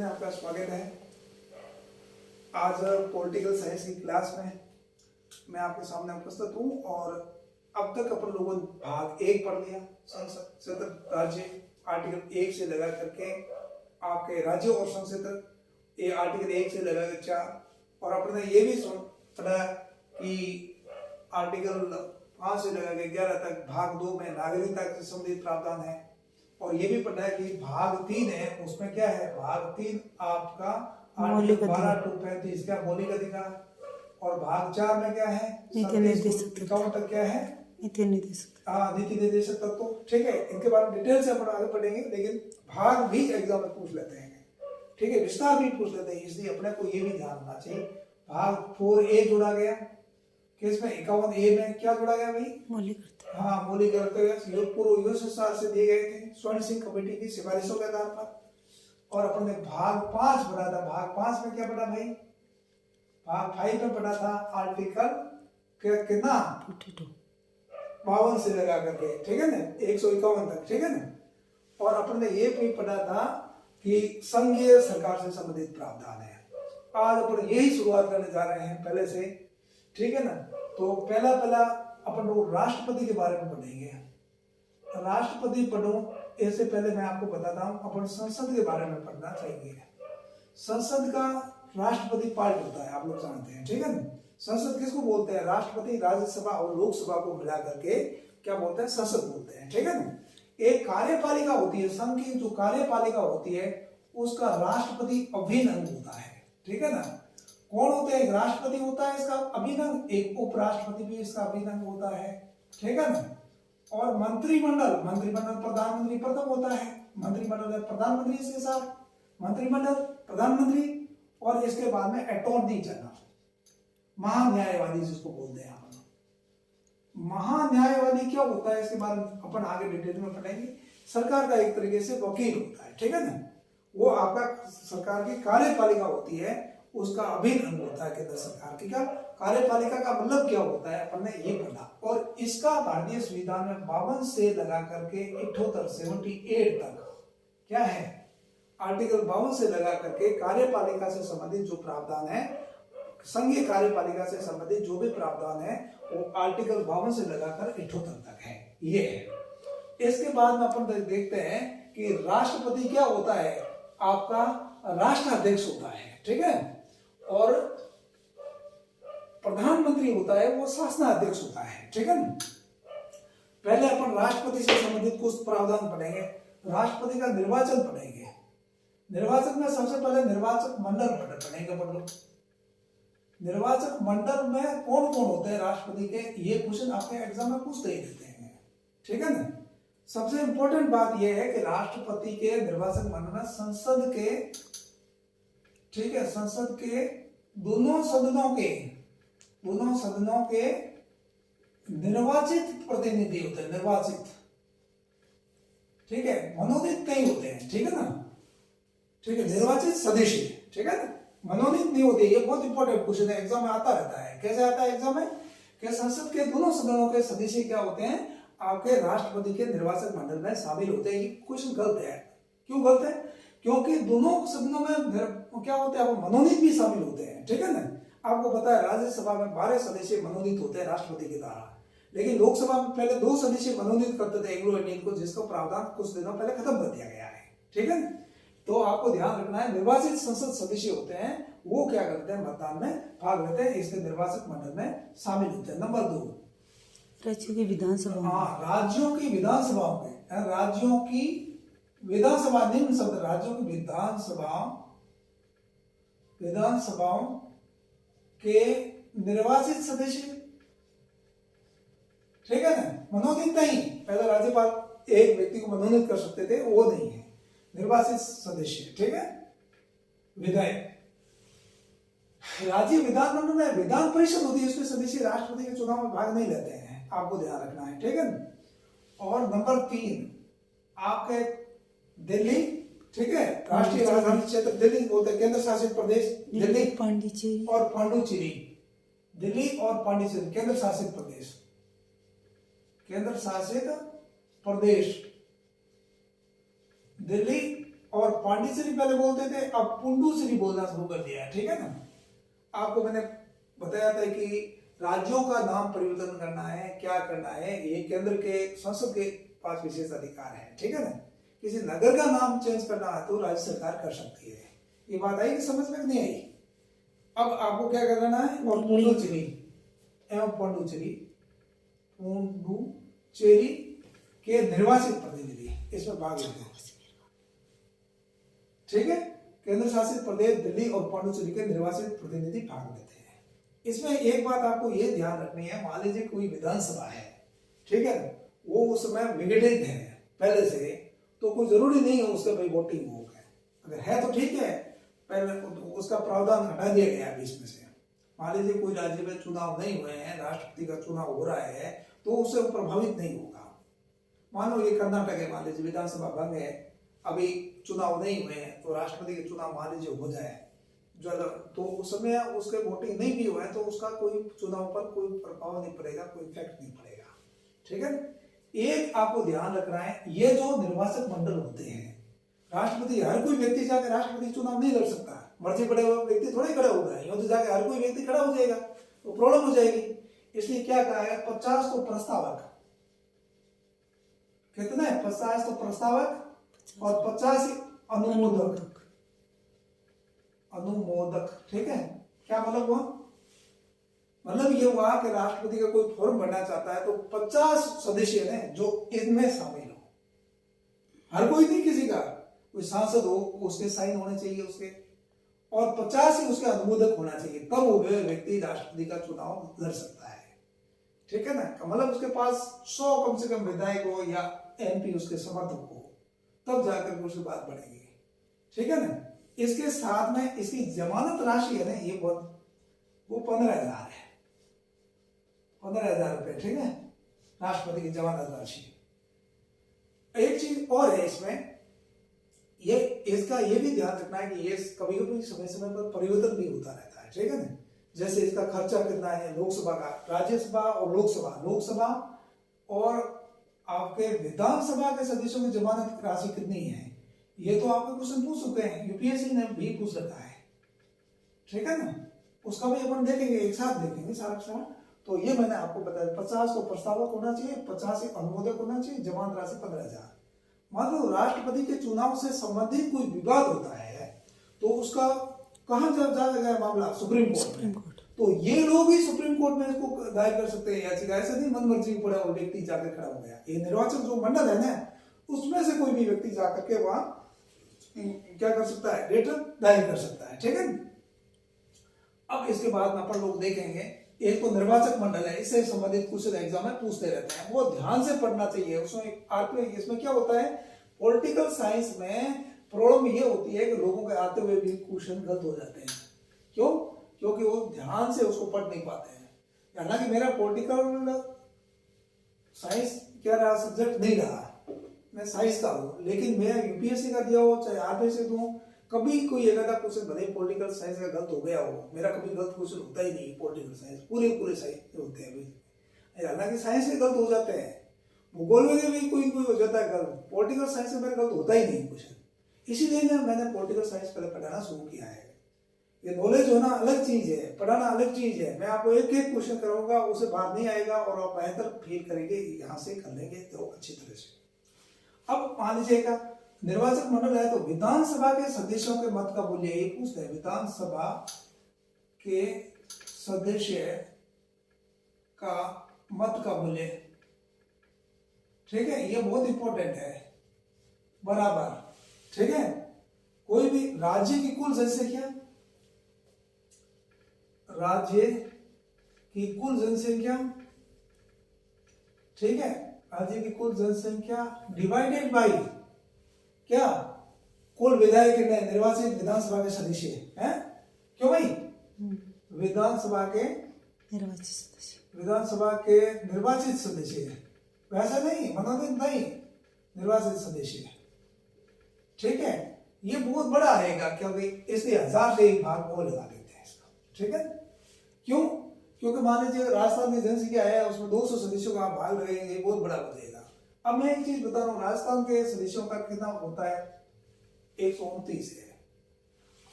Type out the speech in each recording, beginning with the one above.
में आपका स्वागत है। आज पॉलिटिकल साइंस की क्लास में मैं आपके सामने उपस्थित हूँ और अब तक अपन लोगों ने भाग 1 पढ़ लिया, संसद क्षेत्र राज्य आर्टिकल 1 से लगा करके आपके राज्य और संसद ये आर्टिकल 1 से लगा कर 4, और अपने ये भी पढ़ा कि आर्टिकल 5 से लगा के 11 तक भाग 2 में नागरिकता से संबंधित प्रावधान है। और ये भी पढ़ा है कि भाग 3 है, उसमें क्या है, भाग 3 आपका आर्टिकल 12 to 35 क्या मौलिक अधिकार, और भाग 4 में क्या है, नीति निर्देशक तक क्या है, नीति निर्देशक तत्व। तो ठीक है, इनके बारे में डिटेल से अपन आगे पढ़ेंगे, लेकिन भाग भी एग्जाम में पूछ लेते हैं, ठीक है, विस्तार भी पूछ लेते हैं, इसलिए अपने को ये भी ध्यान रखना चाहिए। भाग 4A जोड़ा गया, किसमें 51A में क्या जोड़ा गया भाई, मौलिक अधिकार पूर्व यूएसएसआर से दिए गए थे स्वर्ण सिंह कमेटी की सिफारिशों के आधार पर। और अपन ने भाग 5 पढ़ा था, भाग 5 में क्या पढ़ा भाई, भाग 5 में पढ़ा था आर्टिकल कितना 52 से लगा करके, ठीक है ना, 151 तक, ठीक है ना। और अपन ने ये भी पढ़ा था कि संघीय सरकार से संबंधित प्रावधान है। आज अपन यही शुरुआत करने जा रहे हैं पहले से, ठीक है ना। तो पहला अपन लोग राष्ट्रपति के बारे में पढ़ेंगे। राष्ट्रपति पढ़ो इससे पहले मैं आपको बताता हूं अपन संसद के बारे में पढ़ना चाहिए। संसद का राष्ट्रपति पार्ट होता है, आप लोग जानते हैं, ठीक है ना। संसद किसको बोलते हैं, राष्ट्रपति, राज्यसभा और लोकसभा को मिला करके क्या बोलते हैं, संसद बोलते हैं, ठीक है ना। एक कार्यपालिका होती है, संघ की जो कार्यपालिका होती है उसका राष्ट्रपति अभिन्न अंग होता है, ठीक है ना। कौन होते हैं, एक राष्ट्रपति होता है इसका अभिन्न अंग, एक उपराष्ट्रपति भी इसका अभिन्न अंग होता है, ठीक है ना। और मंत्रिमंडल प्रधानमंत्री प्रथम होता है, मंत्रिमंडल प्रधानमंत्री इसके साथ, मंत्रिमंडल प्रधानमंत्री, और इसके बाद में अटॉर्नी जनरल, महान्यायवादी जिसको बोलते हैं। महान्यायवादी क्या होता है इसके बारे में अपन आगे डिटेल में पढ़ेंगे। सरकार का एक तरीके से वकील होता है, ठीक है ना। वो आपका सरकार की कार्यपालिका होती है, उसका अभिन्न अंग होता है केंद्र सरकार की। क्या कार्यपालिका का मतलब क्या होता है अपन ने ये पढ़ा। और इसका भारतीय संविधान में 52 से लगा करके 78 तक क्या है, आर्टिकल 52 से लगा करके कार्यपालिका से संबंधित जो प्रावधान है, संघीय कार्यपालिका से संबंधित जो भी प्रावधान है वो आर्टिकल 52 से लगाकर 78 तक है, ये है। इसके बाद में अपन देखते हैं कि राष्ट्रपति क्या होता है, आपका राष्ट्राध्यक्ष होता है, ठीक है। और प्रधानमंत्री होता है वो शासनाध्यक्ष होता है, ठीक है ना। पहले अपन राष्ट्रपति से संबंधित कुछ प्रावधान पढ़ेंगे, राष्ट्रपति का निर्वाचन पढ़ेंगे। निर्वाचन में सबसे पहले निर्वाचक मंडल पढ़ेंगे अपन लोग। निर्वाचक मंडल में कौन कौन होते हैं राष्ट्रपति के, ये क्वेश्चन आपके एग्जाम में पूछते ही रहते हैं, ठीक है ना। सबसे इंपॉर्टेंट बात यह है कि राष्ट्रपति के निर्वाचक मंडल में संसद के, ठीक है, संसद के दोनों सदनों के निर्वाचित प्रतिनिधि होते हैं, निर्वाचित, ठीक है, मनोनीत नहीं होते हैं, ठीक है ना, ठीक है, निर्वाचित सदस्य, ठीक है ना, मनोनीत नहीं होते। ये बहुत इंपॉर्टेंट क्वेश्चन है, एग्जाम में आता रहता है। कैसे आता है एग्जाम में, कि संसद के दोनों सदनों के सदस्य क्या होते हैं, आपके राष्ट्रपति के निर्वाचक मंडल में शामिल होते हैं। ये क्वेश्चन गलत है। क्यों गलत है, क्योंकि दोनों सदनों में क्या होते हैं, वो मनोनीत भी शामिल होते हैं, ठीक है ना। आपको पता है राज्यसभा में 12 सदस्य मनोनीत होते हैं राष्ट्रपति के द्वारा, लेकिन लोकसभा में पहले 2 सदस्य मनोनीत करते थे एंग्लो इंडियन को, जिसका प्रावधान कुछ दिनों पहले खत्म कर दिया गया है, ठीक है। तो आपको ध्यान रखना है, निर्वाचित संसद सदस्य होते हैं वो क्या करते हैं, मतदान में भाग लेते हैं, इसके निर्वाचक मंडल में शामिल होते हैं। नंबर 2, राज्यों की विधानसभा, राज्यों की विधानसभाओं में, राज्यों की विधानसभा, निम्न शब्द, राज्यों की विधानसभाओं के निर्वाचित सदस्य, ठीक है ना, मनोनीत नहीं। पहले राज्यपाल एक व्यक्ति को मनोनीत कर सकते थे, वो नहीं है, निर्वाचित सदस्य, ठीक है। विधायक, राज्य विधानमंडल में विधान परिषद होती है, उसके सदस्य राष्ट्रपति के चुनाव में भाग नहीं लेते हैं, आपको ध्यान रखना है, ठीक है। और नंबर 3 आपके दिल्ली, ठीक है, राष्ट्रीय राजधानी क्षेत्र दिल्ली बोलते हैं, केंद्र शासित प्रदेश दिल्ली, पांडिचेरी और पांडुचेरी, दिल्ली और पांडिचेरी केंद्र शासित प्रदेश, दिल्ली और पांडिचेरी पहले बोलते थे, अब पुंडुचेरी बोलना शुरू कर दिया है, ठीक है ना। आपको मैंने बताया था कि राज्यों का नाम परिवर्तन करना है, क्या करना है, ये केंद्र के संसद के पास विशेष अधिकार है, ठीक है ना। किसी नगर का नाम चेंज करना है तो राज्य सरकार कर सकती है। ये बात आई कि समझ में नहीं आई? अब आपको क्या करना है, और पुंडुचेरी एवं पांडिचेरी, पुंडुचेरी के निर्वाचित प्रतिनिधि इसमें भाग लेते हैं, ठीक है। केंद्र शासित प्रदेश दिल्ली और पांडिचेरी के निर्वाचित प्रतिनिधि भाग लेते हैं। इसमें एक बात आपको ये ध्यान रखनी है, मान लीजिए कोई विधानसभा है, ठीक है, वो उस समय विघटित है पहले से, तो कोई जरूरी नहीं है उसका भाई वोटिंग हो गया। अगर है तो ठीक है, पहले उसका प्रावधान हटा दिया गया बीच में से। मान लीजिए कोई राज्य में चुनाव नहीं हुए हैं, राष्ट्रपति का चुनाव हो रहा है, तो उससे प्रभावित नहीं होगा। मान लो ये कर्नाटक है, मान लीजिए विधानसभा भंग है, अभी चुनाव नहीं हुए हैं, तो राष्ट्रपति के चुनाव मान लीजिए हो जाए तो उस समय उसके वोटिंग नहीं भी हुआ है तो उसका कोई चुनाव पर कोई प्रभाव नहीं पड़ेगा, कोई इफेक्ट नहीं पड़ेगा, ठीक है। एक आपको ध्यान रखना है, ये जो निर्वाचक मंडल होते हैं, राष्ट्रपति, हर कोई व्यक्ति जाकर राष्ट्रपति चुनाव नहीं लड़ सकता, मर्जी पड़े हुए व्यक्ति थोड़े खड़े होगा, यूं तो जाकर हर कोई व्यक्ति खड़ा हो जाएगा तो प्रॉब्लम हो जाएगी। इसलिए क्या कहा है, 50 तो प्रस्तावक, कितना है, 50 तो प्रस्तावक और 50 अनुमोदक, ठीक है। क्या मतलब हुआ, मतलब ये हुआ कि राष्ट्रपति का कोई फॉर्म भरना चाहता है तो 50 सदस्य ने जो इसमें शामिल हो, हर कोई नहीं, किसी का कोई सांसद हो उसके साइन होने चाहिए उसके, और 50 ही उसके अनुमोदक होना चाहिए, तब वो व्यक्ति राष्ट्रपति का चुनाव लड़ सकता है, ठीक है ना। मतलब उसके पास 100 कम से कम विधायक हो या एमपी उसके समर्थक हो, तब जाकर उसकी बात बढ़ेगी, ठीक है ना। इसके साथ में इसकी जमानत राशि है ना, ये वो 15,000 है, 15,000 रुपए, ठीक है, राष्ट्रपति की जमानत राशि। एक चीज और है इसमें, ये इसका ये भी ध्यान रखना है कि ये कभी कभी समय समय पर परिवर्तन भी होता रहता है, ठीक है ना। जैसे इसका खर्चा कितना है लोकसभा का, राज्यसभा और लोकसभा और आपके विधानसभा के सदस्यों की जमानत राशि कितनी है, ये तो आपके क्वेश्चन पूछ चुके हैं, यूपीएससी ने भी पूछ रखा है, ठीक है ना। उसका भी अपन देखेंगे, एक साथ देखेंगे सारा। तो ये मैंने आपको बताया, 50 तो प्रस्तावक होना चाहिए, 50 अनुमोदक होना चाहिए, जमानत राशि 15,000। मान लो राष्ट्रपति के चुनाव से संबंधित कोई विवाद होता है तो उसका कहां जाएगा मामला, सुप्रीम कोर्ट। तो ये लोग ही सुप्रीम कोर्ट में इसको दायर कर सकते हैं याचिका, ऐसे नहीं मन मर्जी पड़ा और व्यक्ति जाकर खड़ा हो गया। ये निर्वाचन जो मंडल है ना, उसमें से कोई भी व्यक्ति जाकर के वहां क्या कर सकता है, रिटर्न दायर कर सकता है, ठीक है। अब इसके बाद में अपन लोग देखेंगे, एक तो निर्वाचक मंडल है, इससे संबंधित क्वेश्चन एग्जाम में पूछते रहते हैं, वो ध्यान से पढ़ना चाहिए। उसमें आरपीआई, इसमें क्या होता है, पॉलिटिकल साइंस में प्रॉब्लम ये होती है कि लोगों के आते हुए भी क्वेश्चन गलत हो जाते हैं। क्यों? क्योंकि वो ध्यान से उसको पढ़ नहीं पाते हैं। हालांकि मेरा पॉलिटिकल साइंस क्या रहा, सब्जेक्ट नहीं रहा, मैं साइंस का हूँ, लेकिन मैं यूपीएससी का दिया हो चाहे आरपीआई से दूं, कभी कोई एक आधा क्वेश्चन भले पॉलिटिकल साइंस का गलत हो गया हो, मेरा कभी गलत क्वेश्चन होता ही नहीं। पॉलिटिकल साइंस पूरे साइंस होते हैं, हालांकि साइंस में गलत हो जाते हैं, भूगोल में भी कोई हो जाता है गलत, पॉलिटिकल साइंस में मेरा गलत होता ही नहीं क्वेश्चन। इसीलिए मैंने पॉलिटिकल साइंस पहले पढ़ाना शुरू किया है। ये नॉलेज होना अलग चीज है, पढ़ाना अलग चीज है। मैं आपको एक एक क्वेश्चन कराऊंगा, उसे बाहर नहीं आएगा और आप बेहतर फील करेंगे, यहाँ से कर लेंगे तो अच्छी तरह से। अब मान लीजिएगा निर्वाचक मंडल है तो विधानसभा के सदस्यों के मत का मूल्य, ये पूछते हैं, विधानसभा के सदस्य का मत का मूल्य, ठीक है, ये बहुत इंपॉर्टेंट है, बराबर, ठीक है। कोई भी राज्य की कुल जनसंख्या, राज्य की कुल जनसंख्या, ठीक है, राज्य की कुल जनसंख्या डिवाइडेड बाई क्या, कुल विधायक निर्वाचित विधानसभा के सदस्य हैं। क्यों भाई, विधानसभा के निर्वाचित सदस्य, वैसा नहीं, मनोनीत नहीं, निर्वाचित सदस्य, ठीक है। ये बहुत बड़ा आएगा क्योंकि इसलिए 1000 से एक भाग और लगा देते हैं इसका, ठीक है। क्यों? क्योंकि मान लीजिए राजस्थान की जनसंख्या है, उसमें 200 सदस्यों का भाग लगेगा, ये बहुत बड़ा बचेगा। अब मैं एक चीज बता रहा हूँ, राजस्थान के सदस्यों का कितना होता है, 129 है।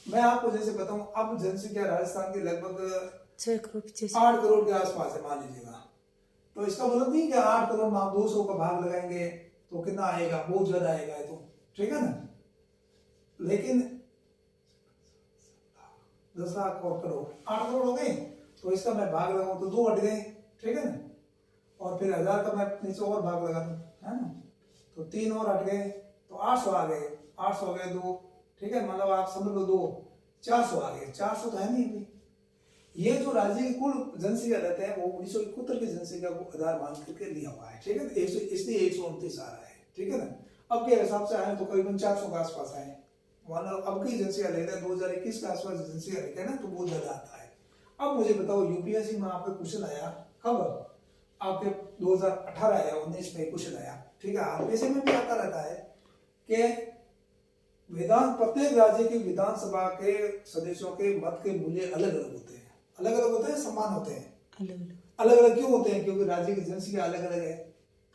मैं आपको जैसे बताऊं, अब जनसंख्या राजस्थान की लगभग 6 करोड़ 85। 8 करोड़ के आसपास है मान लीजिएगा। तो इसका मतलब नहीं कि 8 करोड़ में आप 200 का भाग लगाएंगे तो कितना आएगा, बहुत ज्यादा आएगा। तो ठीक है ना, लेकिन 10 लाख और करोड़ 8 करोड़ हो गए, तो इसका मैं भाग लगाऊं तो 2 हट गए, ठीक है ना। और फिर 1000 का मैं नीचे और भाग लगा दूं, है ना, तो 3 और हट गए, तो 800 आ गए। 800 हो गए 2, ठीक है, मतलब आप समझ लो 2, 400 आ गए। 400 तो है नहीं अभी। ये जो राज्य की कुल जनसंख्या रहते हैं वो 1971 की जनसंख्या को आधार मान करके लिया हुआ है, ठीक है, इसलिए 129 आ रहा है, ठीक है ना। अब के हिसाब से आए तो करीबन 400 के आसपास आए, मानो अब की जनसंख्या लेते हैं 2021 के आसपास जनसंख्या लेते हैं ना, तो बहुत ज्यादा आता है। अब मुझे बताओ, यूपीएससी में आपका क्वेश्चन आया कब, आपके 2018 या 19 में क्वेश्चन आया, ठीक है। आरपीएससी में भी आता रहता है कि प्रत्येक राज्य की विधानसभा के सदस्यों के मत के मूल्य अलग अलग होते हैं। अलग अलग होते हैं, समान होते हैं? अलग अलग क्यों होते हैं? क्योंकि राज्य की जनसंख्या अलग अलग है,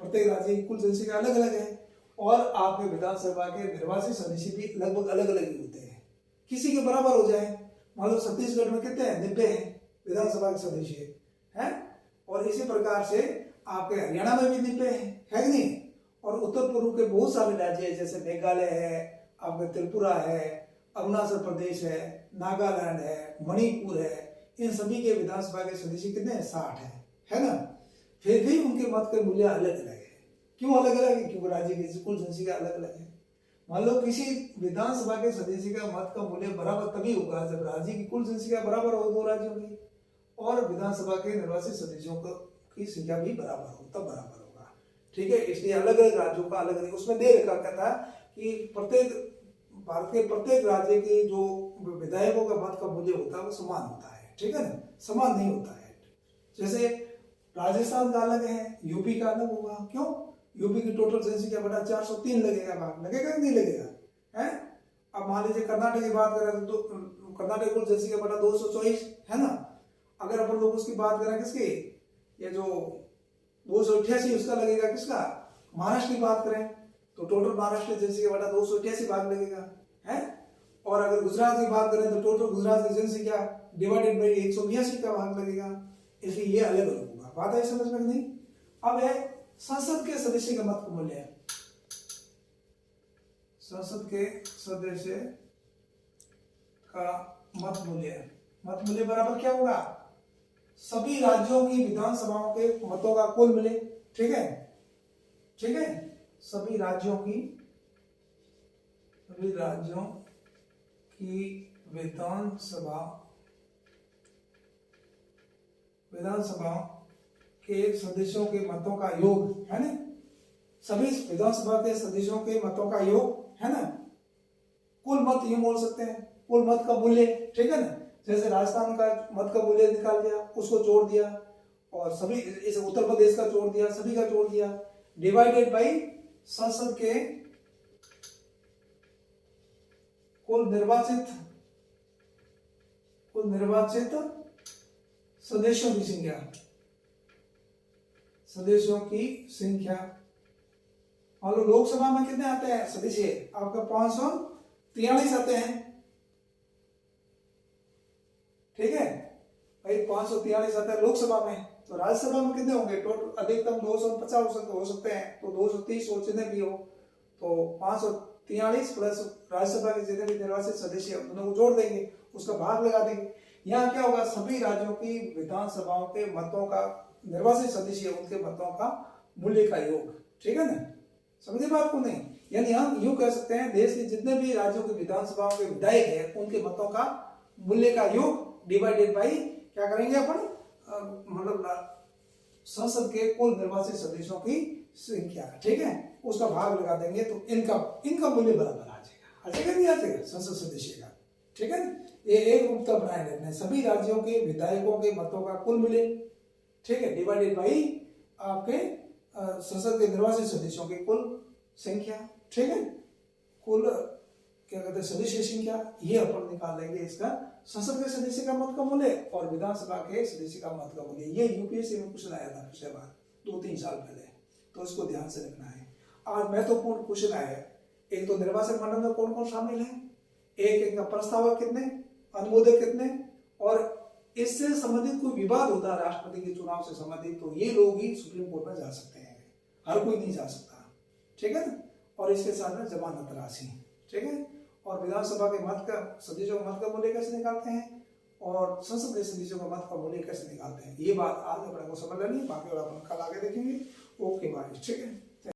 प्रत्येक राज्य की कुल जनसंख्या अलग अलग है, और आपके विधानसभा के निर्वाचित सदस्य भी लगभग अलग अलग ही होते हैं। किसी के बराबर हो जाए, मान लो छत्तीसगढ़ में कितने हैं, 90 हैं विधानसभा के सदस्य हैं, और इसी प्रकार से आपके हरियाणा में भी 90 है कि नहीं। और उत्तर पूर्व के बहुत सारे राज्य है, जैसे मेघालय है, आपका त्रिपुरा है, अरुणाचल प्रदेश है, नागालैंड है, मणिपुर है, इन सभी के विधानसभा के सदस्य कितने हैं, 60 है ना। फिर भी उनके मत के मूल्य अलग अलग है। क्यों अलग अलग है? क्योंकि राज्य की कुल जनसंख्या अलग अलग है। मान लो किसी विधानसभा के सदस्य का मत का मूल्य बराबर तभी होगा जब राज्य की कुल जनसंख्या बराबर हो, 2 राज्यों की, और विधानसभा के निर्वाचित सदस्यों की संख्या भी बराबर हो, तब बराबर होगा, ठीक है। इसलिए अलग अलग राज्यों का अलग अलग उसमें दे रखा था कि प्रत्येक भारत के प्रत्येक राज्य के जो विधायकों का मत का मूल्य होता है वो समान होता है, ठीक है ना, समान नहीं होता है। जैसे राजस्थान का अलग है, यूपी का अलग होगा। क्यों? यूपी की टोटल जनसंख्या बटा 403 लगेगा, भाग लगेगा कि नहीं लगेगा, है। अब मान लीजिए कर्नाटक की बात करें तो कर्नाटक कुल जनसंख्या बटा 224 है ना। अगर अपन लोग उसकी बात करें किसकी, ये जो 288 उसका लगेगा, किसका, महाराष्ट्र की बात करें तो टोटल महाराष्ट्र जनसंख्या बटा 288 भाग लगेगा, है। और अगर गुजरात की बात करें तो टोटल गुजरात की जनसंख्या डिवाइडेड बाई 182 का भाग लगेगा। इसलिए ये अलग अलग होगा। बात है समझ में नहीं? अब है संसद के सदस्य का मत मूल्य है। संसद के सदस्य का मत मूल्य बराबर क्या होगा, सभी राज्यों की विधानसभाओं के मतों का कुल मूल्य, ठीक है, ठीक है। सभी राज्यों की विधानसभाओं के सदस्यों के मतों का योग, है ना। सभी विधानसभा के सदस्यों के मतों का योग, है ना। कुल मत यूं बोल सकते हैं, कुल मत का मूल्य, ठीक है ना। जैसे राजस्थान का मत का मूल्य निकाल दिया, उसको जोड़ दिया, और सभी इस उत्तर प्रदेश का जोड़ दिया, सभी का जोड़ दिया, डिवाइडेड बाई संसद के कुल निर्वाचित सदस्यों की संख्या। मान लो लोकसभा में कितने आते हैं सदस्य, आपका 543 आते हैं, ठीक है भाई, 543 आते हैं लोकसभा में। तो राज्यसभा में कितने होंगे, टोटल अधिकतम 250 हो सकते हैं, तो 230 हो जितने भी हो, तो 543 प्लस राज्यसभा के जितने भी निर्वाचित सदस्य उनको जोड़ देंगे, उसका भाग लगा देंगे। यहाँ क्या होगा, सभी राज्यों की विधानसभाओं के मतों का, निर्वाचित सदस्य उनके मतों का मूल्य का योग, ठीक है ना। समझे बात को? नहीं, यानी हम यूं कह सकते हैं देश के जितने भी राज्यों के विधानसभाओं के विधायक हैं उनके मतों का मूल्य का योग डिवाइडेड बाई क्या करेंगे अपन, मतलब संसद के कुल निर्वाचित सदस्यों की संख्या, ठीक है, उसका भाग लगा देंगे, तो इनका मूल्य बराबर आ जाएगा नहीं आ जाएगा संसद सदस्य का, ठीक है। ये एक रूपता बनाए रहते हैं, सभी राज्यों के विधायकों के मतों का कुल मूल्य, ठीक है, डिवाइडेड बाई आपके संसद के निर्वाचित सदस्यों की कुल संख्या, ठीक है, कुल क्या कहते हैं सदस्य संख्या, ये अपन निकाल लेंगे इसका संसद के सदस्य का मत का मूल्य और विधानसभा के सदस्य का मत का मूल्य। ये यूपीएससी में क्वेश्चन आया था पिछले बार 2-3 साल पहले, तो इसको ध्यान से रखना है। आज महत्वपूर्ण क्वेश्चन आया है एक तो निर्वाचक मंडल में कौन कौन शामिल है, एक इनका प्रस्तावक कितने, अनुमोदक कितने, और इससे संबंधित कोई विवाद होता है राष्ट्रपति के चुनाव से संबंधित तो ये लोग ही सुप्रीम कोर्ट में जा सकते हैं, हर कोई नहीं जा सकता, ठीक है ना। और इसके साथ में जमानत राशि, ठीक है। और विधानसभा के मत का सदस्यों का मत का मूल्य कैसे निकालते हैं और संसदीय सदस्यों का मत का मूल्य कैसे निकालते हैं, ये बात आज अपने को समझ लेनी है, बाकी और अपन कल आगे देखेंगे। ओके बाय, ठीक है।